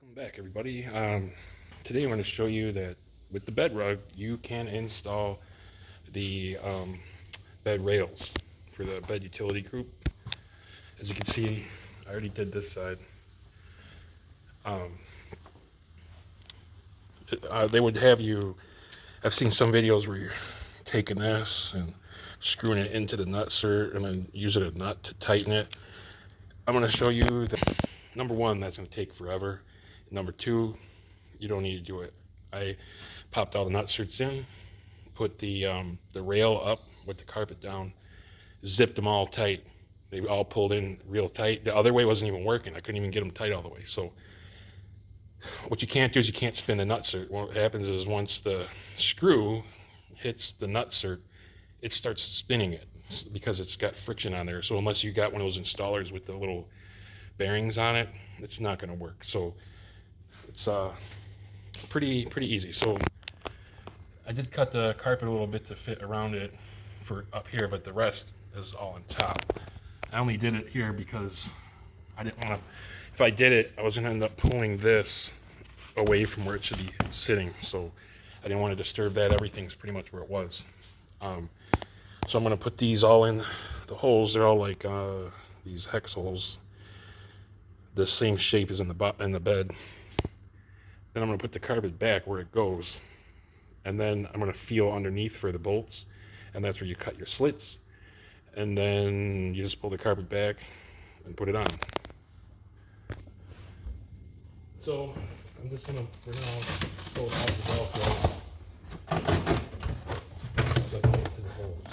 Welcome back, everybody. Today I'm going to show you that with the bed rug, you can install the bed rails for the bed utility group. As you can see, I already did this side. Um, they would have you, I've seen some videos where you're taking this and screwing it into the nutsert and then using a nut to tighten it. I'm going to show you that, number one, that's going to take forever. Number two, you don't need to do it. I popped all the nutserts in, put the rail up with the carpet down, zipped them all tight. They all pulled in real tight. The other way wasn't even working. I couldn't even get them tight all the way. So what you can't do is you can't spin the nutsert. What happens is once the screw hits the nutsert, it starts spinning it because it's got friction on there. So unless you got one of those installers with the little bearings on it, it's not going to work. So it's pretty easy. So I did cut the carpet a little bit to fit around it for up here, but the rest is all on top. I only did it here because I didn't want to, if I did it, I was going to end up pulling this away from where it should be sitting. So I didn't want to disturb that. Everything's pretty much where it was. So I'm going to put these all in the holes. They're all like these hex holes. The same shape as in the bed. Then I'm going to put the carpet back where it goes. And then I'm going to feel underneath for the bolts. And that's where you cut your slits. And then you just pull the carpet back and put it on. So I'm just going to, for now, pull it off the Velcro. So I can get to the holes.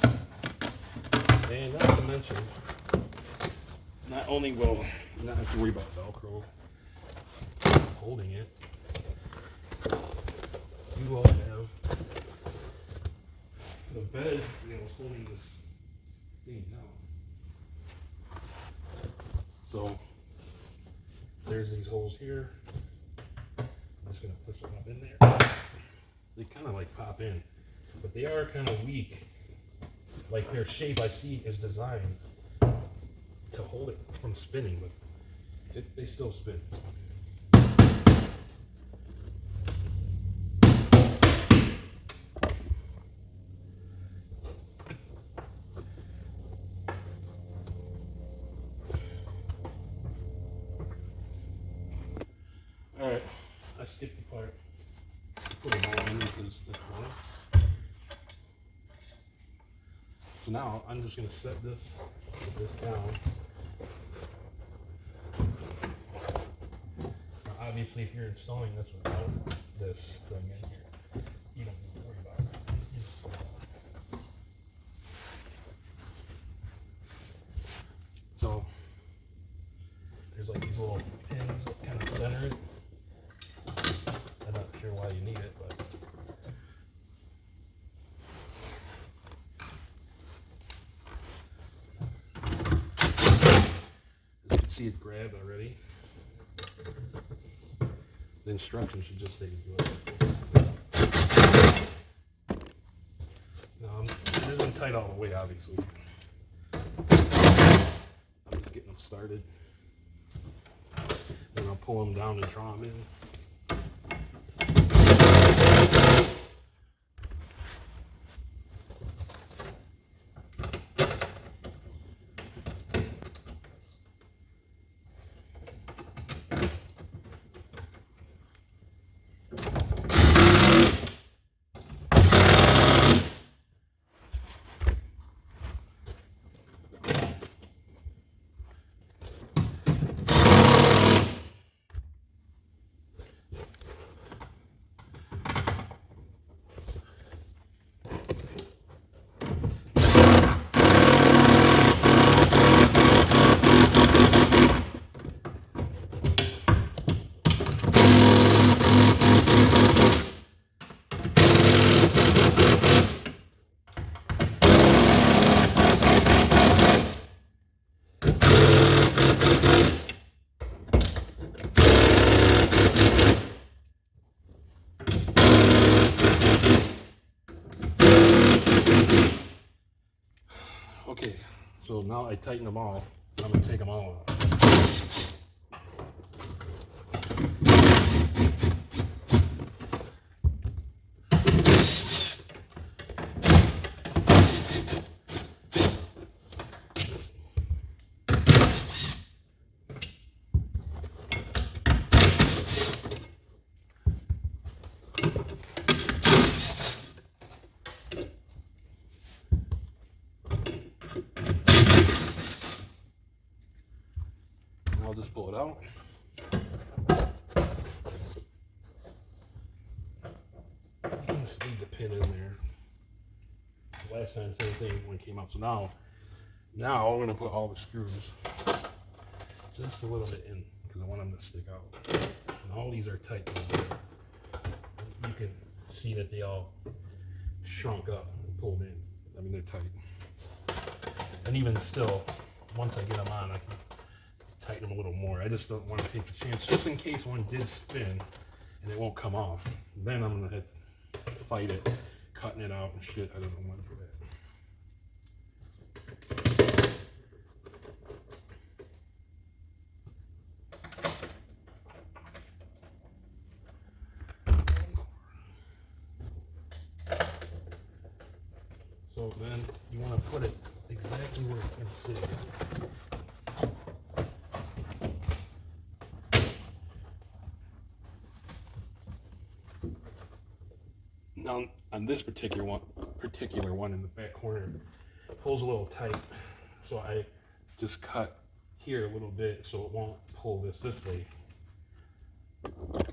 And not to mention, not only will you not have to worry about Velcro holding it, you will have the bed, holding this thing down. So there's these holes here. I'm just going to push them up in there. They kind of like pop in, but they are kind of weak. Like their shape I see is designed to hold it from spinning, but they still spin. Alright, I skipped the part. Put it all in because this one. So now I'm just going to set this down. Now obviously, if you're installing this without this thing in here, you don't need to worry about it. So there's like these little pins that kind of center it. I'm not sure why you need it, but as you can see, it's grabbed already. The instructions should just say to do it like this. Now, it isn't tight all the way, obviously. I'm just getting them started. Then I'll pull them down and draw them in. Okay, so now I tighten them all. I'm going to take them all out. just pull it out. You can just leave the pin in there. Last time, same thing when it came out. So now I'm going to put all the screws just a little bit in because I want them to stick out. And all these are tight. You can see that they all shrunk up and pulled in. I mean, they're tight. And even still, once I get them on, I can tighten them a little more. I just don't want to take the chance, just in case one did spin and it won't come off. Then I'm going to have to fight it, cutting it out and shit. I don't want to do that. So then you want to put it exactly where it's going to sit. Now on this particular one in the back corner, it pulls a little tight, so I just cut here a little bit so it won't pull this way.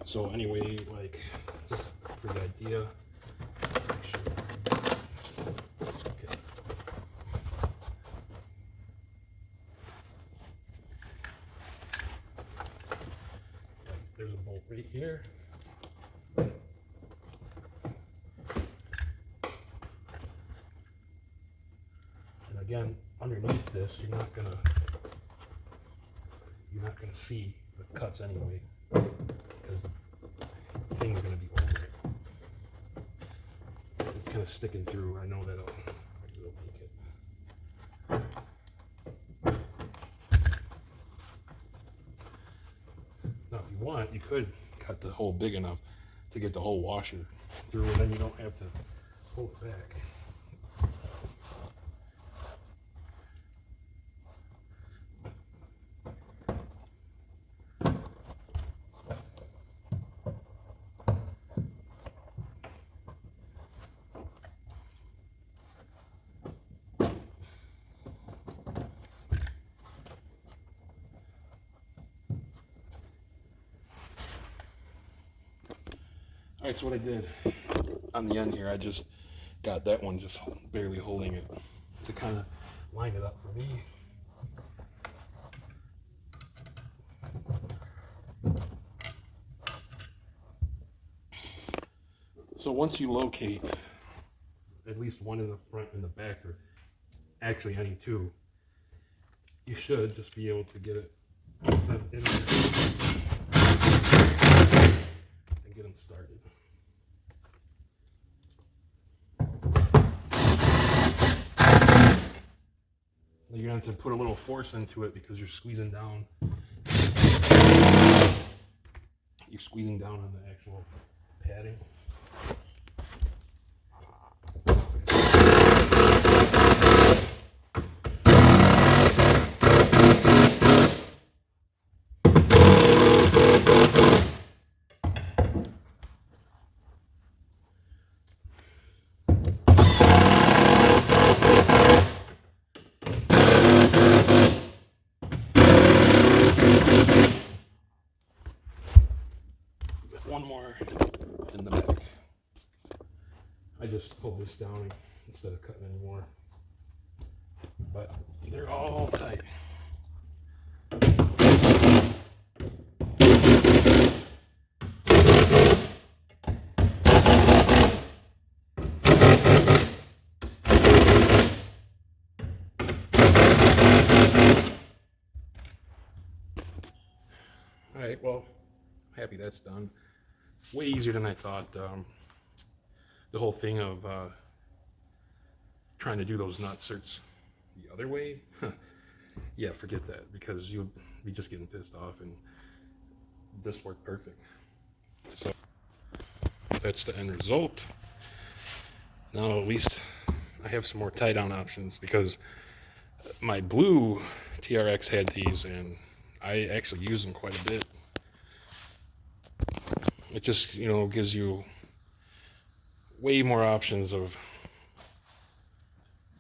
So anyway, like just for the idea. Okay. There's a bolt right here. Again, underneath this, you're not gonna see the cuts anyway, because the thing's gonna be over it. It's kind of sticking through. I know that'll make it. Now, if you want, you could cut the hole big enough to get the whole washer through, and then you don't have to pull it back. All right, so what I did on the end here, I just got that one just barely holding it to kind of line it up for me. So once you locate at least one in the front and the back, or actually any two, you should just be able to get it in there and get them started. You're going to have to put a little force into it because you're squeezing down. You're squeezing down on the actual padding. One more in the back. I just pulled this down instead of cutting anymore. But they're all tight. All right, well, happy that's done. Way easier than I thought. The whole thing of trying to do those nutserts the other way, yeah, forget that, because you'll be just getting pissed off, and this worked perfect. So that's the end result. Now at least I have some more tie down options, because my blue TRX had these and I actually use them quite a bit. It just, you know, gives you way more options of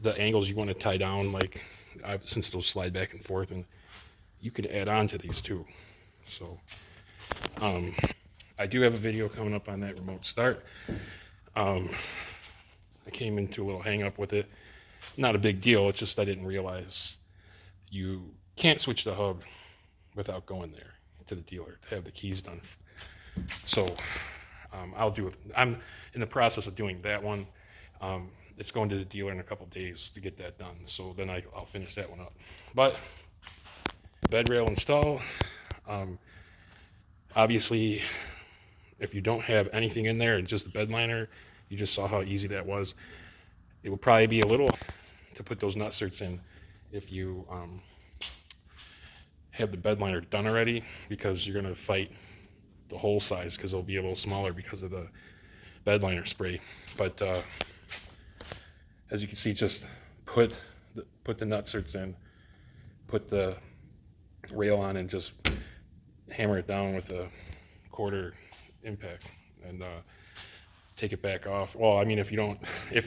the angles you want to tie down, like since they'll slide back and forth, and you could add on to these too. So I do have a video coming up on that remote start. I came into a little hang up with it. Not a big deal, it's just I didn't realize you can't switch the hub without going there to the dealer to have the keys done. So I'm in the process of doing that one. It's going to the dealer in a couple days to get that done. So then I'll finish that one up. But bed rail install. Obviously, if you don't have anything in there and just the bed liner, you just saw how easy that was. It will probably be a little to put those nutserts in if you have the bed liner done already, because you're going to fight the hole size because it'll be a little smaller because of the bed liner spray. But as you can see, just put the nutserts in, put the rail on, and just hammer it down with a quarter impact, and take it back off. Well, I mean, if you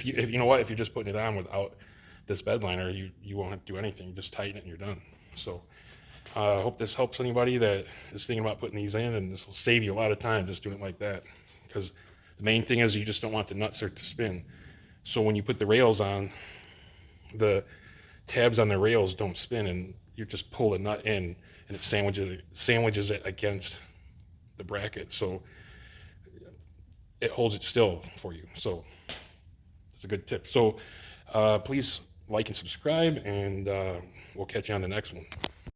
you know what, if you're just putting it on without this bed liner, you won't have to do anything. Just tighten it and you're done. So I hope this helps anybody that is thinking about putting these in, and this will save you a lot of time just doing it like that, because the main thing is you just don't want the nutsert to spin. So when you put the rails on, the tabs on the rails don't spin, and you just pull the nut in and it sandwiches it against the bracket, so it holds it still for you. So it's a good tip. So please like and subscribe, and we'll catch you on the next one.